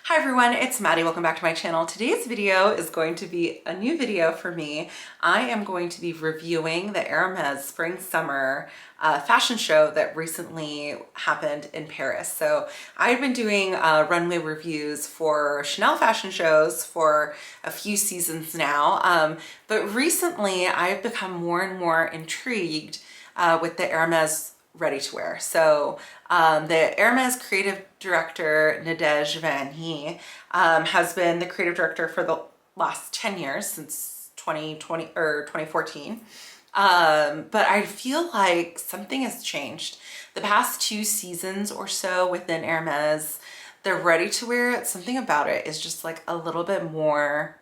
Hi everyone, it's Maddie. Welcome back to my channel. Today's video is going to be a new video for me. I am going to be reviewing the Hermes Spring Summer fashion show that recently happened in Paris. So I've been doing runway reviews for Chanel fashion shows for a few seasons now, but recently I've become more and more intrigued with the Hermes ready-to-wear. So the Hermes creative director, Nadege Van He, has been the creative director for the last 10 years, since 2020 or 2014. But I feel like something has changed. The past 2 seasons or so within Hermes, the ready-to-wear, something about it is just like a little bit more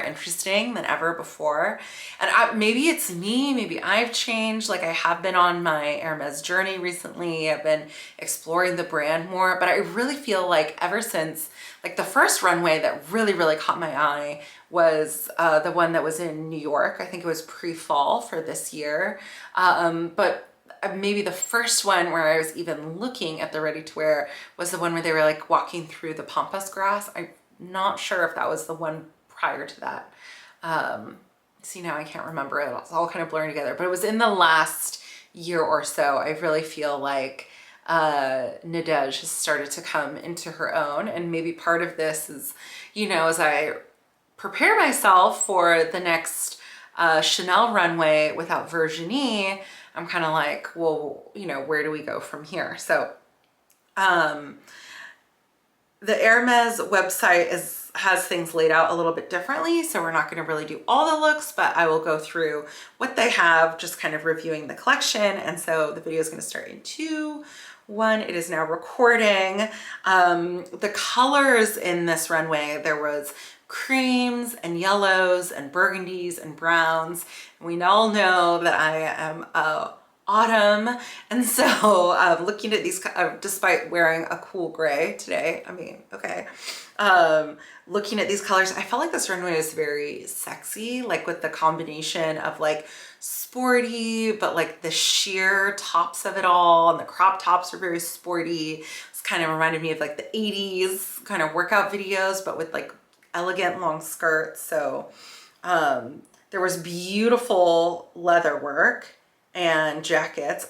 interesting than ever before. And maybe it's me, maybe I've changed. Like I have been on my Hermes journey recently. I've been exploring the brand more, but I really feel like ever since like the first runway that really caught my eye was the one that was in New York. I think it was pre-fall for this year. But maybe the first one where I was even looking at the ready-to-wear was the one where they were like walking through the pampas grass. I'm not sure if that was the one prior to that. See, now I can't remember it. It's all kind of blurring together, but it was in the last year or so. I really feel like Nadege has started to come into her own, and maybe part of this is, you know, as I prepare myself for the next Chanel runway without Virginie, I'm kind of like, well, you know, where do we go from here? So the Hermes website has things laid out a little bit differently, so we're not going to really do all the looks, but I will go through what they have, just kind of reviewing the collection. And so the video is going to start in 2, 1. It is now recording. The colors in this runway, there was creams and yellows and burgundies and browns. And we all know that I am autumn, and so looking at these, despite wearing a cool gray today, I mean, okay, looking at these colors, I felt like this runway was very sexy, like with the combination of like sporty, but like the sheer tops of it all, and the crop tops are very sporty. It's kind of reminded me of like the 80s kind of workout videos, but with like elegant long skirts. So there was beautiful leather work and jackets.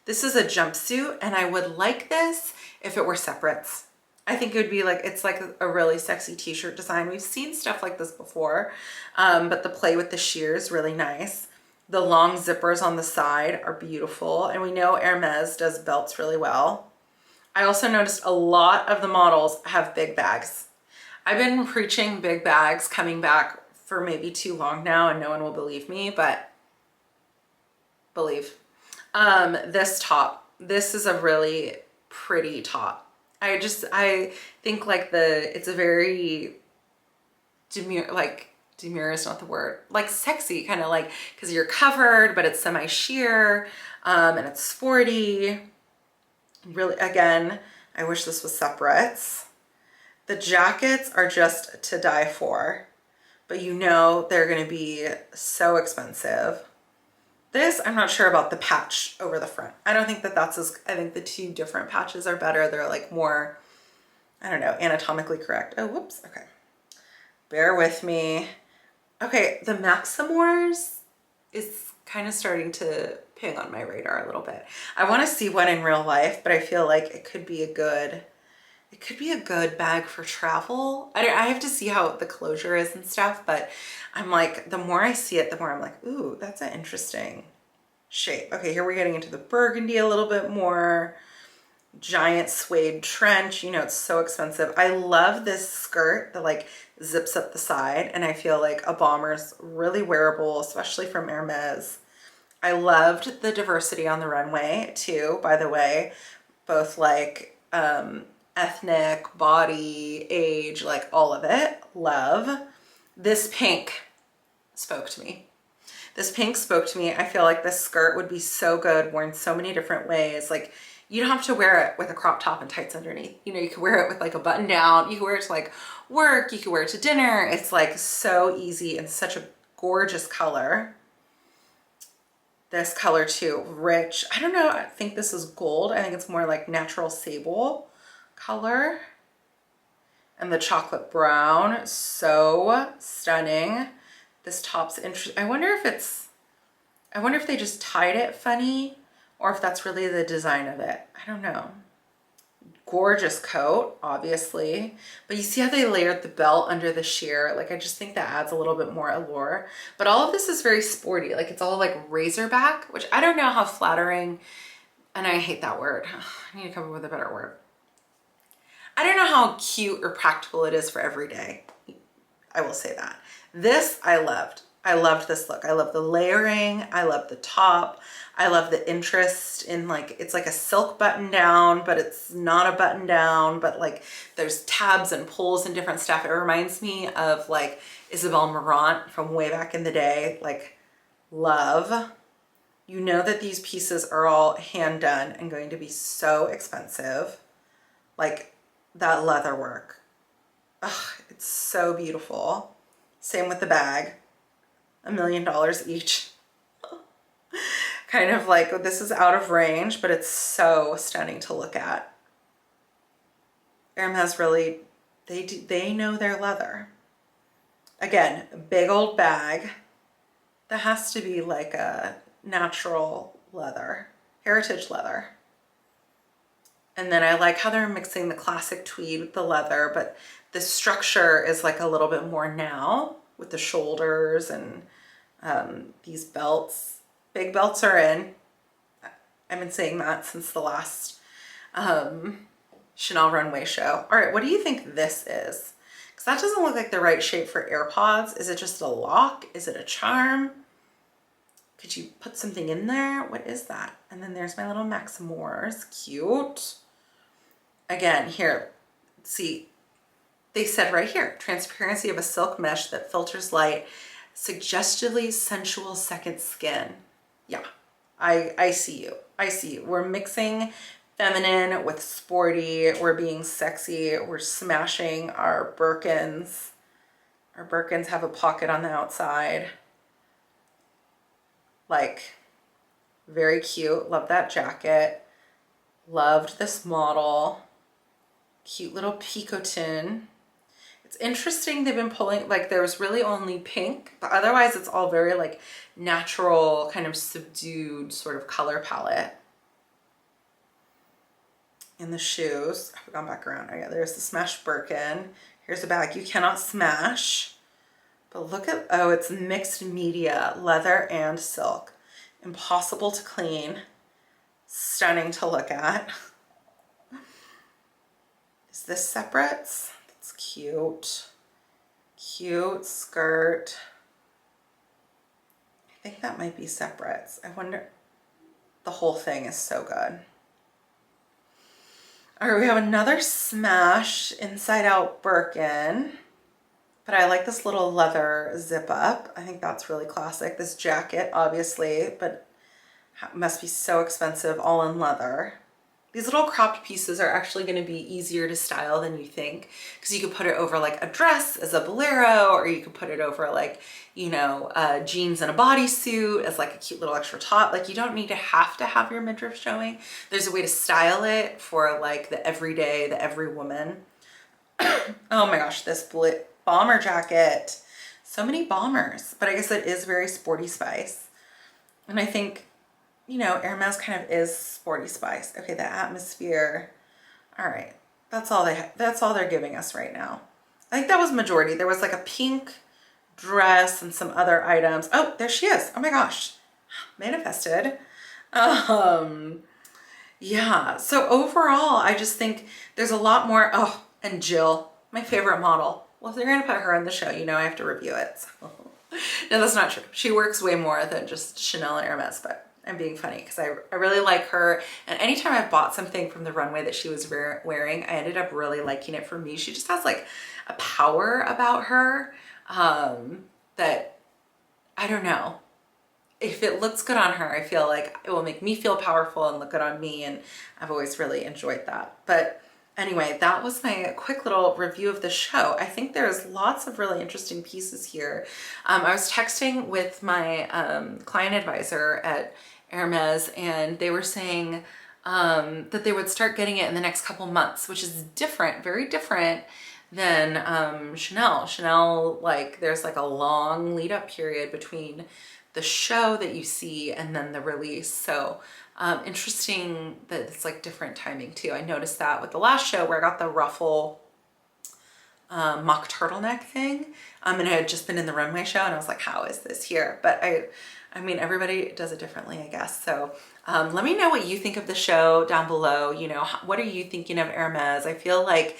This is a jumpsuit, and I would like this if it were separates. I think it would be like, it's like a really sexy t-shirt design. We've seen stuff like this before, but the play with the sheers, really nice. The long zippers on the side are beautiful, and we know Hermes does belts really well. I also noticed a lot of the models have big bags. I've been preaching big bags coming back for maybe too long now, and no one will believe me, but believe. This top, this is a really pretty top. I think like it's a very demure is not the word, like sexy, kind of like, because you're covered, but it's semi-sheer, and it's sporty. Really, again, I wish this was separates. The jackets are just to die for, but you know they're going to be so expensive. This, I'm not sure about the patch over the front. I don't think that that's as, I think the 2 different patches are better. They're like more, I don't know, anatomically correct. Oh, whoops, okay. Bear with me. Okay, the Maximours is kind of starting to ping on my radar a little bit. I want to see one in real life, but I feel like it could be a good bag for travel. I have to see how the closure is and stuff, but I'm like, the more I see it, the more I'm like, ooh, that's an interesting shape. Okay, here we're getting into the burgundy a little bit more. Giant suede trench, you know, it's so expensive. I love this skirt that like zips up the side, and I feel like a bomber's really wearable, especially from Hermes. I loved the diversity on the runway too, by the way, both like ethnic, body, age, like all of it. Love. This pink spoke to me. This pink spoke to me. I feel like this skirt would be so good worn so many different ways. Like, you don't have to wear it with a crop top and tights underneath. You know, you can wear it with like a button down. You can wear it to like work. You can wear it to dinner. It's like so easy and such a gorgeous color. This color too, rich. I don't know, I think this is gold. I think it's more like natural sable color. And the chocolate brown, so stunning. This top's interesting. I wonder if they just tied it funny or if that's really the design of it. I don't know. Gorgeous coat, obviously. But you see how they layered the belt under the sheer? Like, I just think that adds a little bit more allure. But all of this is very sporty. Like, it's all like razorback, which I don't know how flattering, and I hate that word. I need to come up with a better word. I don't know how cute or practical it is for every day. I will say that. This I loved. I loved this look. I love the layering. I love the top. I love the interest in, like, it's like a silk button down, but it's not a button down, but like there's tabs and pulls and different stuff. It reminds me of like Isabel Marant from way back in the day. Like, love. You know that these pieces are all hand done and going to be so expensive. Like, that leather work. Ugh, it's so beautiful. Same with the bag. $1 million each. Kind of like, this is out of range, but it's so stunning to look at. Hermes really, they know their leather. Again, big old bag. That has to be like a natural leather, heritage leather. And then I like how they're mixing the classic tweed with the leather, but the structure is like a little bit more now with the shoulders and these belts. Big belts are in. I've been saying that since the last Chanel runway show. All right, what do you think this is? Because that doesn't look like the right shape for AirPods. Is it just a lock? Is it a charm? Could you put something in there? What is that? And then there's my little Maximours. Cute. Again, here, see, they said right here, transparency of a silk mesh that filters light, suggestively sensual second skin. Yeah, I see you. I see you. We're mixing feminine with sporty. We're being sexy. We're smashing our Birkins. Our Birkins have a pocket on the outside. Like, very cute. Love that jacket. Loved this model. Cute little picotin. It's interesting they've been pulling, like, there's really only pink, but otherwise it's all very like natural, kind of subdued sort of color palette. In the shoes, I've gone back around. Oh yeah, there's the smashed Birkin. Here's a bag you cannot smash. But look at, oh, it's mixed media, leather and silk. Impossible to clean. Stunning to look at. Is this separates? That's cute. Cute skirt. I think that might be separates. I wonder, the whole thing is so good. All right, we have another smash inside out Birkin. But I like this little leather zip up. I think that's really classic. This jacket, obviously, but must be so expensive, all in leather. These little cropped pieces are actually going to be easier to style than you think, because you could put it over like a dress as a bolero, or you could put it over like, you know, jeans and a bodysuit as like a cute little extra top. Like, you don't need to have your midriff showing. There's a way to style it for like the everyday, the every woman. Oh my gosh, this bomber jacket. So many bombers, but I guess it is very sporty spice. And I think, you know, Hermes kind of is sporty spice. Okay, the atmosphere. All right, that's all they're giving us right now. I think that was majority. There was like a pink dress and some other items. Oh, there she is. Oh my gosh, manifested. Yeah, so overall, I just think there's a lot more. Oh, and Jill, my favorite model. Well, if they're gonna put her on the show, you know I have to review it. So. No, that's not true. She works way more than just Chanel and Hermes, but I'm being funny because I really like her. And anytime I've bought something from the runway that she was wearing, I ended up really liking it. For me, she just has like a power about her that, I don't know. If it looks good on her, I feel like it will make me feel powerful and look good on me. And I've always really enjoyed that. But Anyway, that was my quick little review of the show. I think there's lots of really interesting pieces here. I was texting with my client advisor at Hermes, and they were saying that they would start getting it in the next couple months, which is different, very different than Chanel. Chanel, like, there's like a long lead up period between the show that you see and then the release. So interesting that it's like different timing too. I noticed that with the last show where I got the ruffle mock turtleneck thing, and I had just been in the runway show, and I was like, how is this here? But I mean, everybody does it differently, I guess. So let me know what you think of the show down below. You know, what are you thinking of Hermes? I feel like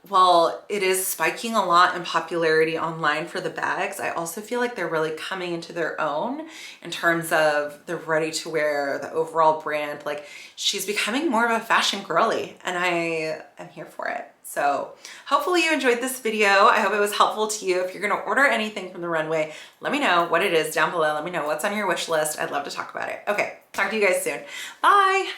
well, it is spiking a lot in popularity online for the bags. I also feel like they're really coming into their own in terms of the ready to wear, the overall brand. Like, she's becoming more of a fashion girly, and I am here for it. So hopefully you enjoyed this video. I hope it was helpful to you. If you're going to order anything from the runway, let me know what it is down below. Let me know what's on your wish list. I'd love to talk about it. Okay, talk to you guys soon. Bye.